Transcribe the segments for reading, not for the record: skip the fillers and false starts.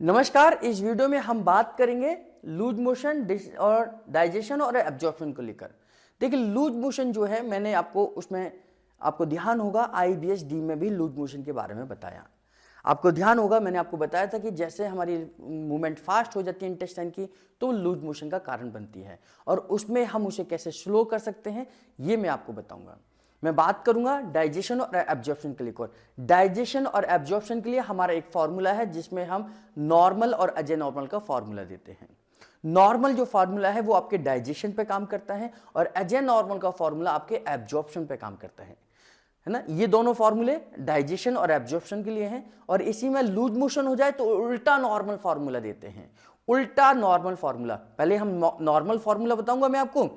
नमस्कार। इस वीडियो में हम बात करेंगे लूज मोशन और डाइजेशन और एब्जॉर्प्शन को लेकर। देखिए, लूज मोशन जो है मैंने आपको उसमें आपको ध्यान होगा IBS-D में भी लूज मोशन के बारे में बताया। आपको ध्यान होगा मैंने आपको बताया था कि जैसे हमारी मूवमेंट फास्ट हो जाती है इंटेस्टाइन की तो लूज मोशन का कारण बनती है और उसमें हम उसे कैसे स्लो कर सकते हैं ये मैं आपको बताऊंगा। मैं बात करूंगा डाइजेशन और एब्जॉर्प्शन के लिए। डाइजेशन और एब्जॉर्प्शन के लिए हमारा एक फॉर्मूला है जिसमें हम नॉर्मल और एजेनॉर्मल का फॉर्मूला देते हैं। नॉर्मल जो फार्मूला है वो आपके डाइजेशन पे काम करता है और एजेनॉर्मल का फॉर्मूला आपके एब्जॉर्प्शन पे काम करता है ना। ये दोनों फॉर्मूले डाइजेशन और एब्जॉर्प्शन के लिए हैं और इसी में लूज मोशन हो जाए तो उल्टा नॉर्मल फार्मूला देते हैं। उल्टा नॉर्मल फार्मूला, पहले हम नॉर्मल फार्मूला बताऊंगा मैं आपको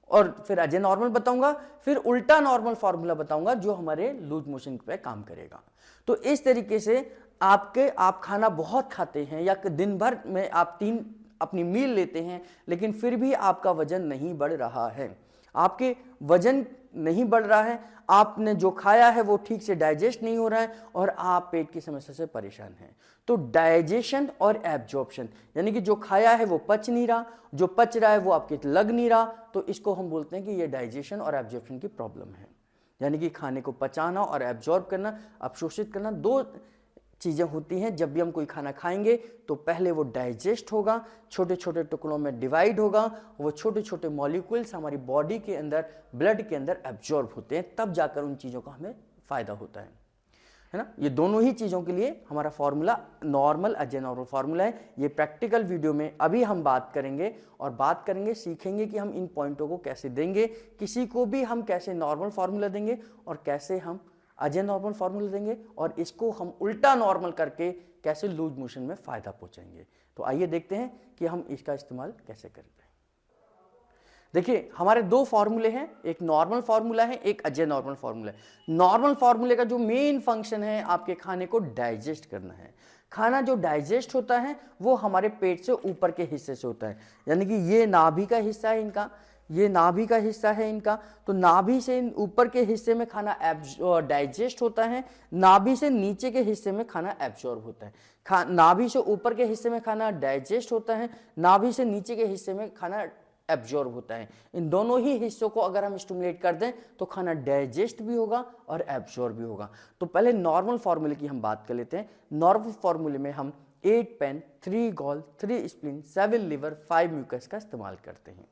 और फिर अजय नॉर्मल बताऊंगा, फिर उल्टा नॉर्मल फार्मूला बताऊंगा जो हमारे लूज मोशन पे काम करेगा। तो इस तरीके से आप खाना बहुत खाते हैं या दिन भर में आप 3 अपनी मील लेते हैं लेकिन फिर भी आपका वजन नहीं बढ़ रहा है, आपके वजन नहीं बढ़ रहा है, आपने जो खाया है वो ठीक से डाइजेस्ट नहीं हो रहा है और आप पेट की समस्या से परेशान हैं। तो डाइजेशन और एब्जॉर्प्शन यानी कि जो खाया है वो पच नहीं रहा, जो पच रहा है वो आपके लग नहीं रहा, तो इसको हम बोलते हैं कि ये डाइजेशन और एब्जॉर्प्शन की प्रॉब्लम है। यानी कि खाने को पचाना और एब्जॉर्ब करना, अवशोषित करना, दो चीज़ें होती हैं। जब भी हम कोई खाना खाएंगे तो पहले वो डाइजेस्ट होगा, छोटे छोटे टुकड़ों में डिवाइड होगा, वो छोटे छोटे मॉलिक्यूल्स हमारी बॉडी के अंदर, ब्लड के अंदर एब्जॉर्ब होते हैं, तब जाकर उन चीज़ों का हमें फ़ायदा होता है ना। ये दोनों ही चीज़ों के लिए हमारा फॉर्मूला नॉर्मल एजेनॉर्मल फार्मूला है। ये प्रैक्टिकल वीडियो में अभी हम बात करेंगे और बात करेंगे, सीखेंगे कि हम इन पॉइंटों को कैसे देंगे, किसी को भी हम कैसे नॉर्मल फार्मूला देंगे और कैसे हम अजय नॉर्मल फार्मूला देंगे और इसको हम उल्टा नॉर्मल करके कैसे लूज मोशन में फ़ायदा पहुंचाएंगे। तो आइए देखते हैं कि हम इसका इस्तेमाल कैसे करेंगे। देखिए, हमारे 2 फार्मूले हैं, एक नॉर्मल फार्मूला है, एक अजय नॉर्मल फार्मूला है। नॉर्मल फार्मूले का जो मेन फंक्शन है आपके खाने को डाइजेस्ट करना है। खाना जो डाइजेस्ट होता है वो हमारे पेट से ऊपर के हिस्से से होता है, यानी कि ये नाभि का हिस्सा है इनका, ये नाभि का हिस्सा है इनका। तो नाभि से ऊपर के हिस्से में खाना डाइजेस्ट होता है, नाभि से नीचे के हिस्से में खाना एब्जॉर्ब होता है। नाभि से ऊपर के हिस्से में खाना डाइजेस्ट होता है, नाभि से नीचे के हिस्से में खाना एब्जॉर्ब होता है। इन दोनों ही हिस्सों को अगर हम स्टिमुलेट कर दें तो खाना डाइजेस्ट भी होगा और एब्जॉर्ब भी होगा। तो पहले नॉर्मल फार्मूले की हम बात कर लेते हैं। नॉर्मल फार्मूले में हम 8 pain, 3 gall, 3 spleen, 7 liver, 5 mucus का इस्तेमाल करते हैं।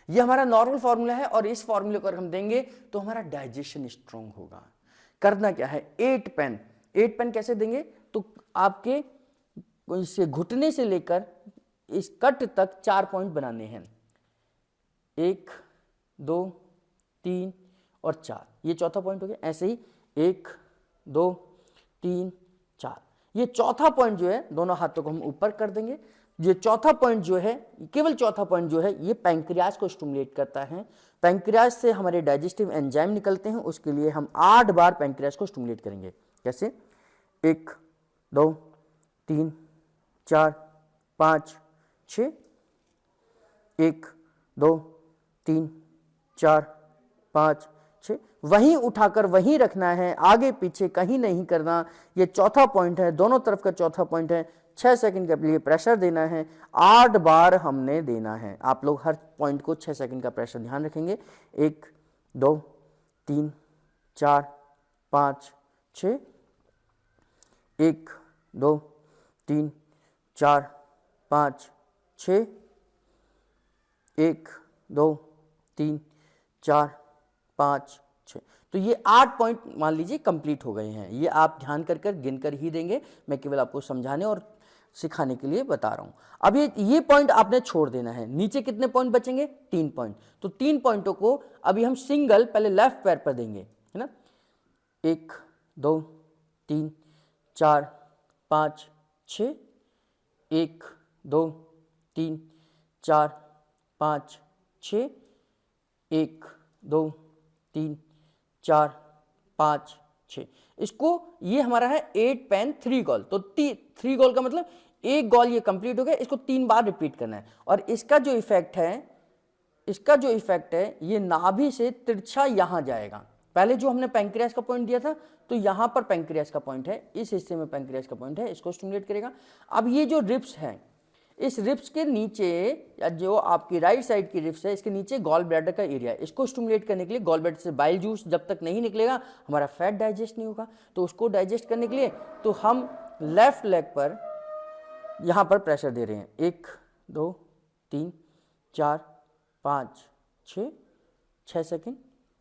ये हमारा नॉर्मल फार्मूला है और इस फार्मूले को अगर हम देंगे तो हमारा डाइजेशन स्ट्रांग होगा। करना क्या है, 8 पेन, 8 पेन कैसे देंगे तो आपके इसे घुटने से लेकर इस कट तक 4 पॉइंट बनाने हैं, 1, 2, 3 और 4, ये चौथा पॉइंट हो गया। ऐसे ही 1, 2, 3, 4, ये चौथा पॉइंट जो है दोनों हाथों को हम ऊपर कर देंगे। ये चौथा पॉइंट जो है, केवल चौथा पॉइंट जो है, ये पैंक्रियाज को स्टिमुलेट करता है। पैंक्रियाज से हमारे डाइजेस्टिव एंजाइम निकलते हैं, उसके लिए हम 8 बार पैंक्रियाज को स्टिमुलेट करेंगे। कैसे, 1, 2, 3, 4, 5, 6, 1, 2, 3, 4, 5, 6, वहीं उठाकर वहीं रखना है, आगे पीछे कहीं नहीं करना। ये चौथा पॉइंट है, दोनों तरफ का चौथा पॉइंट है। 6 सेकंड के लिए प्रेशर देना है, 8 बार हमने देना है। आप लोग हर पॉइंट को 6 सेकंड का प्रेशर ध्यान रखेंगे। 1, 2, 3, 4, 5, 6, 1, 2, 3, 4, 5, 6, 1, 2, 3, 4, 5, 6। तो ये 8 पॉइंट मान लीजिए कंप्लीट हो गए हैं। ये आप ध्यान कर कर गिनकर ही देंगे, मैं केवल आपको समझाने और सिखाने के लिए बता रहा हूं। अब ये पॉइंट आपने छोड़ देना है। नीचे कितने पॉइंट बचेंगे, 3 पॉइंट। तो 3 पॉइंटों को अभी हम सिंगल पहले लेफ्ट पैर पर देंगे, है ना। 1, 2, 3, 4, 5, 6, 1, 2, 3, 4, 5, 6, 1, 2, 3, 4, 5, 6। इसको, ये हमारा है 8 पेन 3 गॉल। तो 3 गॉल का मतलब 1 गॉल ये कंप्लीट हो गया, इसको 3 बार रिपीट करना है। और इसका जो इफेक्ट है, ये नाभि से तिरछा यहां जाएगा। पहले जो हमने पैंक्रियास का पॉइंट दिया था, तो यहाँ पर पैंक्रियास का पॉइंट है, इस हिस्से में पैंक्रियास का पॉइंट है, इसको स्टिमुलेट करेगा। अब ये जो रिब्स है, इस रिब्स के नीचे या जो आपकी राइट साइड की रिब्स है, इसके नीचे गॉल ब्लैडर का एरिया है, इसको स्टिमुलेट करने के लिए गॉल ब्लैडर से बाइल जूस जब तक नहीं निकलेगा हमारा फैट डाइजेस्ट नहीं होगा। तो उसको डाइजेस्ट करने के लिए तो हम लेफ्ट लेग पर यहाँ पर प्रेशर दे रहे हैं, 1 2 3 4 5 6 सेकेंड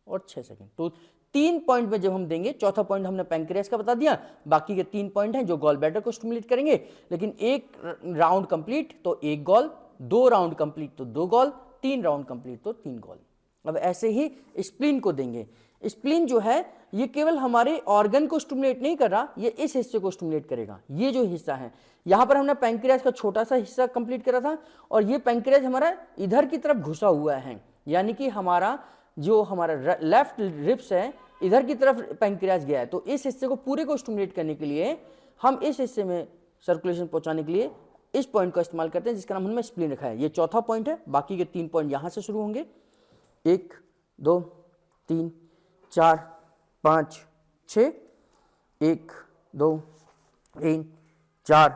और 6 सेकेंड। तो 3 पॉइंट में जब हम देंगे, चौथा पॉइंट हमने पैंक्रियास का बता दिया, बाकी के 3 पॉइंट हैं जो गॉल ब्लैडर को स्टिमुलेट करेंगे। लेकिन 1 राउंड कंप्लीट तो 1 गॉल, 2 राउंड कंप्लीट तो 2 गॉल, 3 राउंड कंप्लीट तो 3 गॉल। अब ऐसे ही स्प्लीन को देंगे। स्प्लीन जो है ये केवल हमारे ऑर्गन को स्टिमुलेट नहीं कर रहा, ये इस हिस्से को स्टिमुलेट करेगा। ये जो हिस्सा है, यहाँ पर हमने पैंक्रियास का छोटा सा हिस्सा कंप्लीट करा था और ये पैंक्रियास हमारा इधर की तरफ घुसा हुआ है, यानी कि हमारा जो हमारा लेफ्ट रिब्स है इधर की तरफ पैंक्रियास गया है। तो इस हिस्से को पूरे को स्टिमुलेट करने के लिए हम इस हिस्से में सर्कुलेशन पहुंचाने के लिए इस पॉइंट का इस्तेमाल करते हैं, जिसका नाम हमने स्प्लीन रखा है। ये चौथा पॉइंट है, बाकी के 3 पॉइंट यहाँ से शुरू होंगे, 1 2 3 4 5 6, 1 2 3 4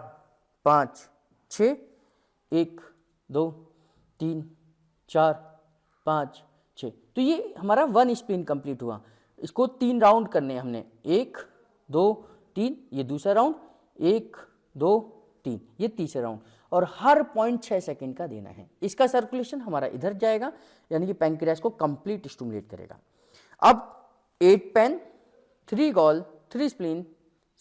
5 6, 1 2 3 4 5 6। तो ये हमारा 1 स्प्लीन कंप्लीट हुआ। इसको 3 राउंड करने हैं हमने, 1 2 3, ये दूसरा राउंड, 1 2 3, ये तीसरा राउंड, और हर पॉइंट 6 सेकेंड का देना है। इसका सर्कुलेशन हमारा इधर जाएगा, यानी कि पैंक्रियास को कंप्लीट स्टिमुलेट करेगा। अब 8 पेन, 3 गॉल, 3 स्प्लीन,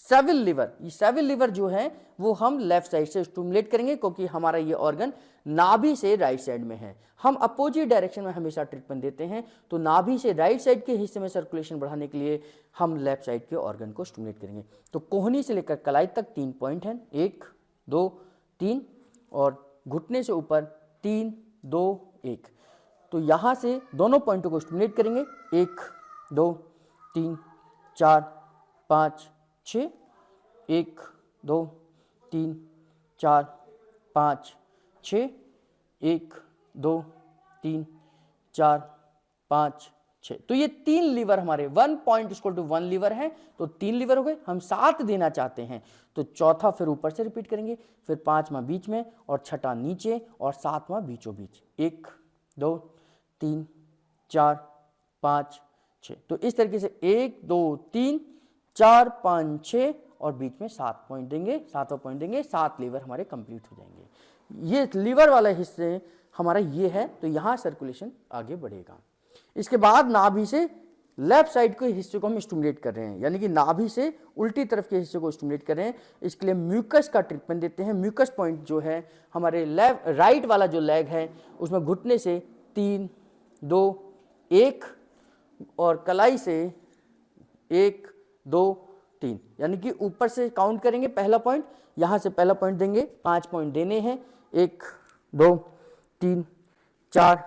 7 लीवर, ये 7 लीवर जो है वो हम लेफ्ट साइड से स्टिमुलेट करेंगे, क्योंकि हमारा ये ऑर्गन नाभि से राइट साइड में है। हम अपोजिट डायरेक्शन में हमेशा ट्रीटमेंट देते हैं, तो नाभि से राइट साइड के हिस्से में सर्कुलेशन बढ़ाने के लिए हम लेफ्ट साइड के ऑर्गन को स्टिमुलेट करेंगे। तो कोहनी से लेकर कलाई तक 3 पॉइंट हैं, 1 2 3, और घुटने से ऊपर 3 2 1। तो यहाँ से दोनों पॉइंटों को स्टिमुलेट करेंगे, 1 2 3 4 5 6, 1 2 3 4 5 6, 1 2 3 4 5 6। तो ये 3 लीवर हमारे 1 पॉइंट इक्वल टू 1 लीवर है, तो 3 लीवर हो गए। हम 7 देना चाहते हैं, तो चौथा फिर ऊपर से रिपीट करेंगे, फिर 5वां बीच में और छठा नीचे और 7वां बीचों बीच, 1 2 3 4 5 6। तो इस तरीके से 1 2 3 4 5 6 और बीच में 7 पॉइंट देंगे, 7वां पॉइंट देंगे, 7 लीवर हमारे कंप्लीट हो जाएंगे। ये लीवर वाला हिस्से हमारा ये है, तो यहाँ सर्कुलेशन आगे बढ़ेगा। इसके बाद नाभि से लेफ्ट साइड के हिस्से को हम स्टिमुलेट कर रहे हैं, यानी कि नाभि से उल्टी तरफ के हिस्से को स्टिमुलेट कर रहे हैं। इसके लिए म्यूकस का ट्रीटमेंट देते हैं। म्यूकस पॉइंट जो है हमारे राइट वाला जो लेग है उसमें घुटने से 3 2 1 और कलाई से 1 2 3, यानी कि ऊपर से काउंट करेंगे। पहला पॉइंट यहाँ से पहला पॉइंट देंगे, 5 पॉइंट देने हैं, 1 2 3 4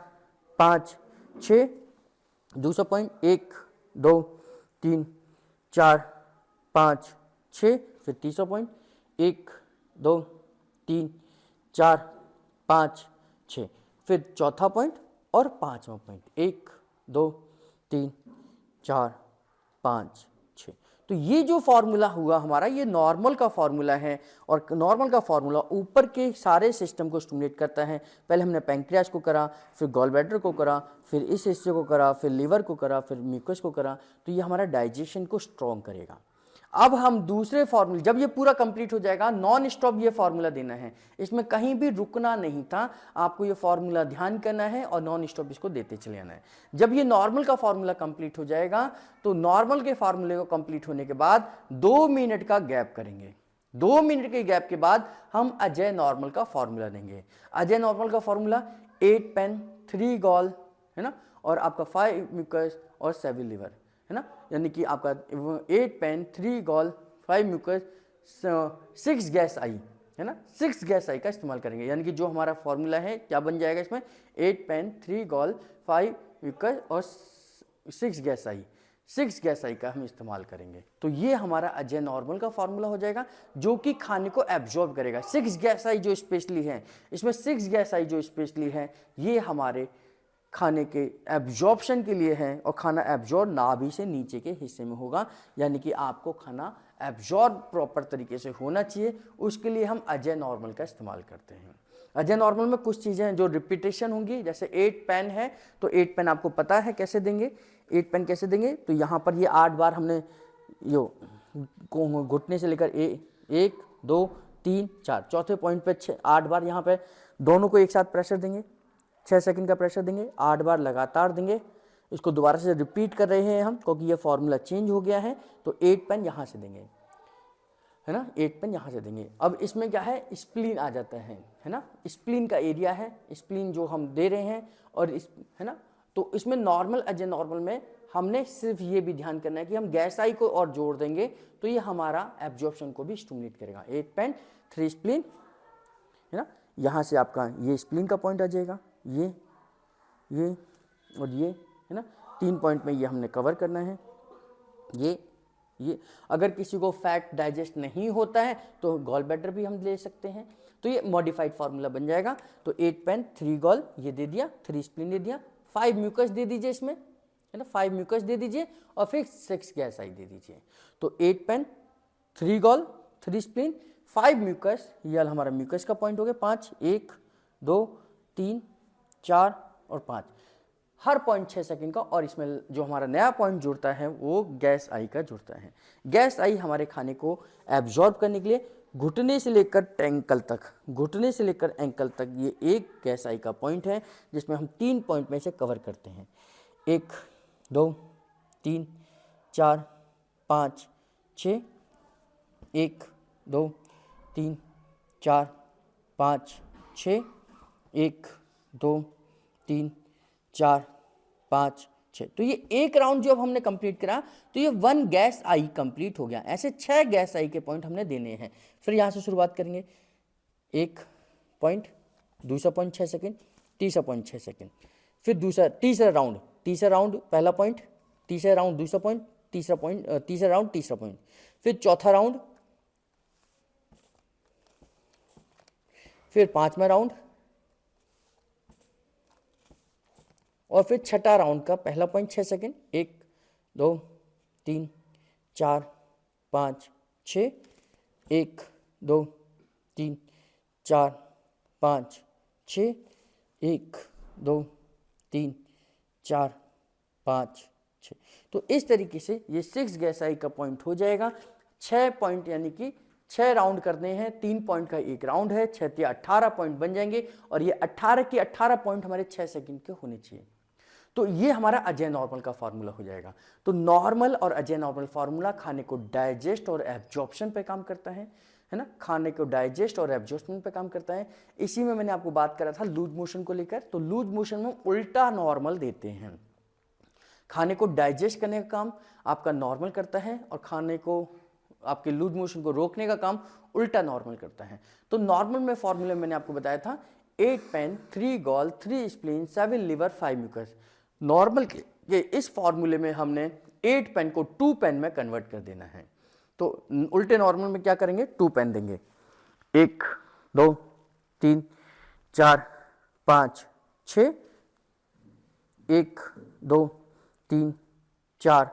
5 6। दूसरा पॉइंट 1 2 3 4 5 6। फिर तीसरा पॉइंट 1 2 3 4 5 6। फिर चौथा पॉइंट और 5वां पॉइंट, 1 2 3 4 5 6। तो ये जो फॉर्मूला हुआ हमारा, ये नॉर्मल का फॉर्मूला है, और नॉर्मल का फॉर्मूला ऊपर के सारे सिस्टम को स्टिमुलेट करता है। पहले हमने पैंक्रियास को करा, फिर गॉल ब्लैडर को करा, फिर इस हिस्से को करा, फिर लीवर को करा, फिर म्यूकस को करा। तो ये हमारा डाइजेशन को स्ट्रॉन्ग करेगा। अब हम दूसरे फार्मूले, जब ये पूरा कंप्लीट हो जाएगा, नॉन स्टॉप ये फार्मूला देना है, इसमें कहीं भी रुकना नहीं था। आपको ये फार्मूला ध्यान करना है और नॉन स्टॉप इसको देते चले आना है। जब ये नॉर्मल का फार्मूला कंप्लीट हो जाएगा, तो नॉर्मल के फार्मूले को कंप्लीट होने के बाद 2 मिनट का गैप करेंगे। 2 मिनट के गैप के बाद हम अजय नॉर्मल का फार्मूला देंगे। अजय नॉर्मल का फार्मूला 8 पेन 3 गॉल है ना, और आपका 5 म्यूकस और 7 लीवर है ना, यानी कि आपका 8 पेन 3 गॉल 5 म्यूकस 6 गैस आई है ना, 6 गैस आई का इस्तेमाल करेंगे। यानी कि जो हमारा फॉर्मूला है क्या बन जाएगा इसमें, 8 पेन 3 गॉल 5 म्यूकस और 6 गैस आई, 6 गैस आई का हम इस्तेमाल करेंगे। तो ये हमारा अजय नॉर्मल का फार्मूला हो जाएगा, जो कि खाने को एब्जॉर्ब करेगा। 6 गैस आई जो स्पेशली है, इसमें 6 गैस आई जो स्पेशली है, ये हमारे खाने के एब्जॉर्प्शन के लिए है और खाना एब्जॉर्ब नाभि से नीचे के हिस्से में होगा, यानी कि आपको खाना एब्जॉर्ब प्रॉपर तरीके से होना चाहिए। उसके लिए हम अजय नॉर्मल का इस्तेमाल करते हैं। अजय नॉर्मल में कुछ चीज़ें हैं जो रिपीटेशन होंगी, जैसे 8 पेन है तो 8 पेन आपको पता है कैसे देंगे। 8 पेन कैसे देंगे, तो यहाँ पर ये 8 बार हमने यो घुटने से लेकर 1 2 3 4 चौथे पॉइंट पे 8 बार यहाँ पे दोनों को एक साथ प्रेशर देंगे, 6 सेकंड का प्रेशर देंगे, 8 बार लगातार देंगे। इसको दोबारा से रिपीट कर रहे हैं हम क्योंकि ये फॉर्मूला चेंज हो गया है। तो 8 पेन यहाँ से देंगे, है ना, 8 पेन यहाँ से देंगे। अब इसमें क्या है, स्प्लीन आ जाता है ना, स्प्लीन का एरिया है, स्प्लीन जो हम दे रहे हैं और इस, है ना, तो इसमें नॉर्मल अजय नॉर्मल में हमने सिर्फ ये भी ध्यान करना है कि हम गैस आई को और जोड़ देंगे तो ये हमारा एब्जॉर्प्शन को भी स्टिमुलेट करेगा। 8 पेन 3 स्प्लीन, है ना, यहाँ से आपका ये स्प्लीन का पॉइंट आ जाएगा, ये और ये, है ना, 3 पॉइंट में ये हमने कवर करना है। ये अगर किसी को फैट डाइजेस्ट नहीं होता है तो गॉल ब्लैडर भी हम ले सकते हैं। तो ये मॉडिफाइड फार्मूला बन जाएगा। तो 8 पेन 3 गॉल ये दे दिया, 3 स्प्लीन दे दिया, 5 म्यूकस दे दीजिए इसमें, है ना, 5 म्यूकस दे दीजिए और फिर 6 गैस आई दे दीजिए। तो 8 पेन 3 गॉल 3 स्प्लीन 5 म्यूकस, ये हमारा म्यूकस का पॉइंट हो गया 5, 1 2 3 4 और 5, हर पॉइंट 6 सेकंड का। और इसमें जो हमारा नया पॉइंट जुड़ता है वो गैस आई का जुड़ता है। गैस आई हमारे खाने को एब्जॉर्ब करने के लिए घुटने से लेकर एंकल तक, घुटने से लेकर एंकल तक ये एक गैस आई का पॉइंट है जिसमें हम 3 पॉइंट में से कवर करते हैं। 1 2 3 4 5 6, 1 2 3 4 5 6, 1 2 3 4 5 6। तो ये एक राउंड जो अब हमने कंप्लीट करा तो ये 1 गैस आई कंप्लीट हो गया। ऐसे 6 गैस आई के पॉइंट हमने देने हैं। फिर यहाँ से शुरुआत करेंगे, 1 पॉइंट, दूसरा पॉइंट 6 सेकंड, तीसरा पॉइंट 6 सेकंड, फिर तीसरा राउंड पहला पॉइंट, तीसरा राउंड दूसरा पॉइंट, तीसरा राउंड तीसरा पॉइंट, फिर चौथा राउंड, फिर 5वां राउंड और फिर छठा राउंड का पहला पॉइंट 6 सेकंड, 1 2 3 4 5 6, 1 2 3 4 5 6, 1 2 3 4 5 6। तो इस तरीके से ये 6 गैस आई का पॉइंट हो जाएगा। 6 पॉइंट यानी कि 6 राउंड करने हैं, 3 पॉइंट का एक राउंड है, 6 या 18 पॉइंट बन जाएंगे और ये 18 के 18 पॉइंट हमारे 6 सेकंड के होने चाहिए। तो ये हमारा अजय नॉर्मल का फार्मूला हो जाएगा। तो नॉर्मल और अजय नॉर्मल फार्मूला खाने को डाइजेस्ट और एब्जॉर्प्शन पे काम करता है ना, खाने को डाइजेस्ट और एब्जॉर्प्शन पे काम करता है। इसी में मैंने आपको बात करा था लूज मोशन को लेकर। तो लूज मोशन में उल्टा नॉर्मल देते हैं। खाने को डाइजेस्ट करने का काम आपका नॉर्मल करता है और खाने को आपके लूज मोशन को रोकने का काम उल्टा नॉर्मल करता है। तो नॉर्मल में फॉर्मूला मैंने आपको बताया था 8 pain 3 gall 3 spleen 7 liver 5 mucus. Normal के इस फॉर्मूले में हमने 8 पेन को 2 पेन में कन्वर्ट कर देना है। तो उल्टे नॉर्मल में क्या करेंगे, 2 पेन देंगे, 1 2 3 4 5 6, 1 2 3 4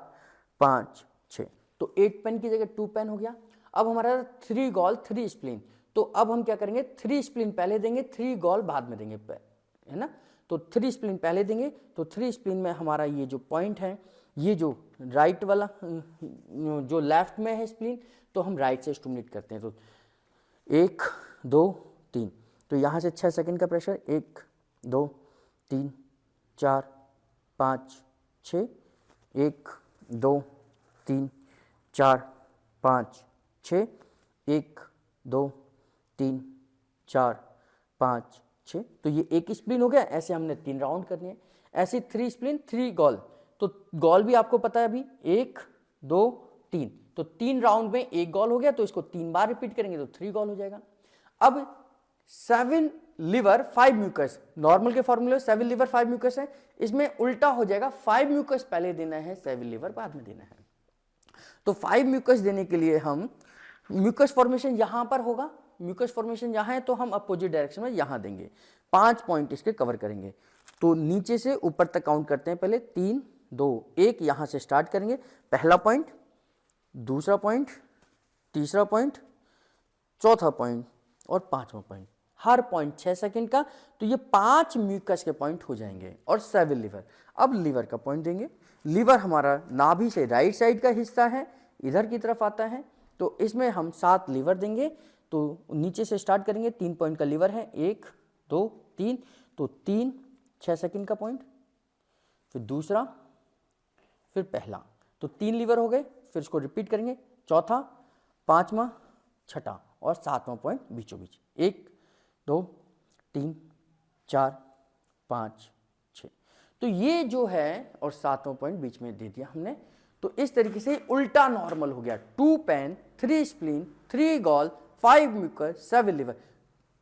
5 6। तो 8 पेन की जगह 2 पेन हो गया। अब हमारा 3 गॉल 3 स्प्लीन, तो अब हम क्या करेंगे, 3 स्प्लीन पहले देंगे, 3 गॉल बाद में देंगे, है ना। तो 3 स्प्लीन पहले देंगे। तो 3 स्प्लीन में हमारा ये जो पॉइंट है, ये जो राइट वाला जो लेफ्ट में है स्प्लीन, तो हम राइट से स्टिमुलेट करते हैं। तो 1 2 3, तो यहाँ से 6 सेकंड का प्रेशर, 1 2 3 4 5 6, 1 2 3 4 5 6, 1 2 3 4 5 6। तो ये एक स्प्लीन हो गया। ऐसे हमने 3 राउंड करने हैं। ऐसे 3 स्प्लीन 3 गॉल, तो गॉल भी आपको पता है अभी 1 2 3, तो 3 राउंड में 1 गॉल हो गया। तो इसको 3 बार रिपीट करेंगे तो 3 गॉल हो जाएगा। अब 7 लिवर 5 म्यूकस, नॉर्मल के फॉर्मूले 7 लिवर 5 म्यूकस है, इसमें उल्टा हो जाएगा, 5 म्यूकस पहले देना है, 7 लिवर बाद में देना है। तो 5 म्यूकस देने के लिए हम म्यूकस फॉर्मेशन यहां पर होगा, म्यूकस फॉर्मेशन यहाँ है तो हम अपोजिट डायरेक्शन में यहाँ देंगे। 5 पॉइंट इसके कवर करेंगे, तो नीचे से ऊपर तक काउंट करते हैं, पहले 3 2 1, यहाँ से स्टार्ट करेंगे, पहला पॉइंट, दूसरा पॉइंट, तीसरा पॉइंट, चौथा पॉइंट और पांचवा पॉइंट, हर पॉइंट 6 सेकंड का। तो ये 5 म्यूकस के पॉइंट हो जाएंगे और 7 लीवर। अब लीवर का पॉइंट देंगे। लीवर हमारा नाभि से राइट साइड का हिस्सा है, इधर की तरफ आता है, तो इसमें हम 7 लीवर देंगे। तो नीचे से स्टार्ट करेंगे, 3 पॉइंट का लीवर है, 1 2 3, तो 3 6 सेकंड का पॉइंट, फिर दूसरा, फिर पहला, तो 3 लीवर हो गए। फिर इसको रिपीट करेंगे, चौथा, पांचवा, छठा और सातवां पॉइंट बीचों बीच, 1 2 3 4 5 6। तो ये जो है और सातवां पॉइंट बीच में दे दिया हमने। तो इस तरीके से उल्टा नॉर्मल हो गया, 2 pain 3 spleen 3 gall 5 mucus 7 liver,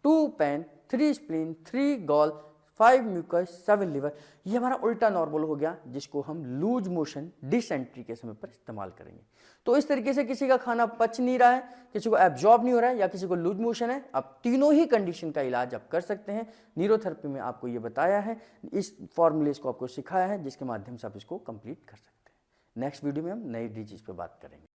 2 pain 3 spleen 3 gall 5 mucus 7 liver. ये हमारा उल्टा नॉर्मल हो गया, जिसको हम लूज मोशन डिसेंट्री के समय पर इस्तेमाल करेंगे। तो इस तरीके से किसी का खाना पच नहीं रहा है, किसी को एब्जॉर्ब नहीं हो रहा है, या किसी को लूज मोशन है, आप तीनों ही कंडीशन का इलाज आप कर सकते हैं। न्यूरोथेरेपी में आपको ये बताया है, इस फॉर्मूलेस को आपको सिखाया है, जिसके माध्यम से आप इसको कंप्लीट कर सकते हैं। नेक्स्ट वीडियो में हम नई डिजीज पे बात करेंगे।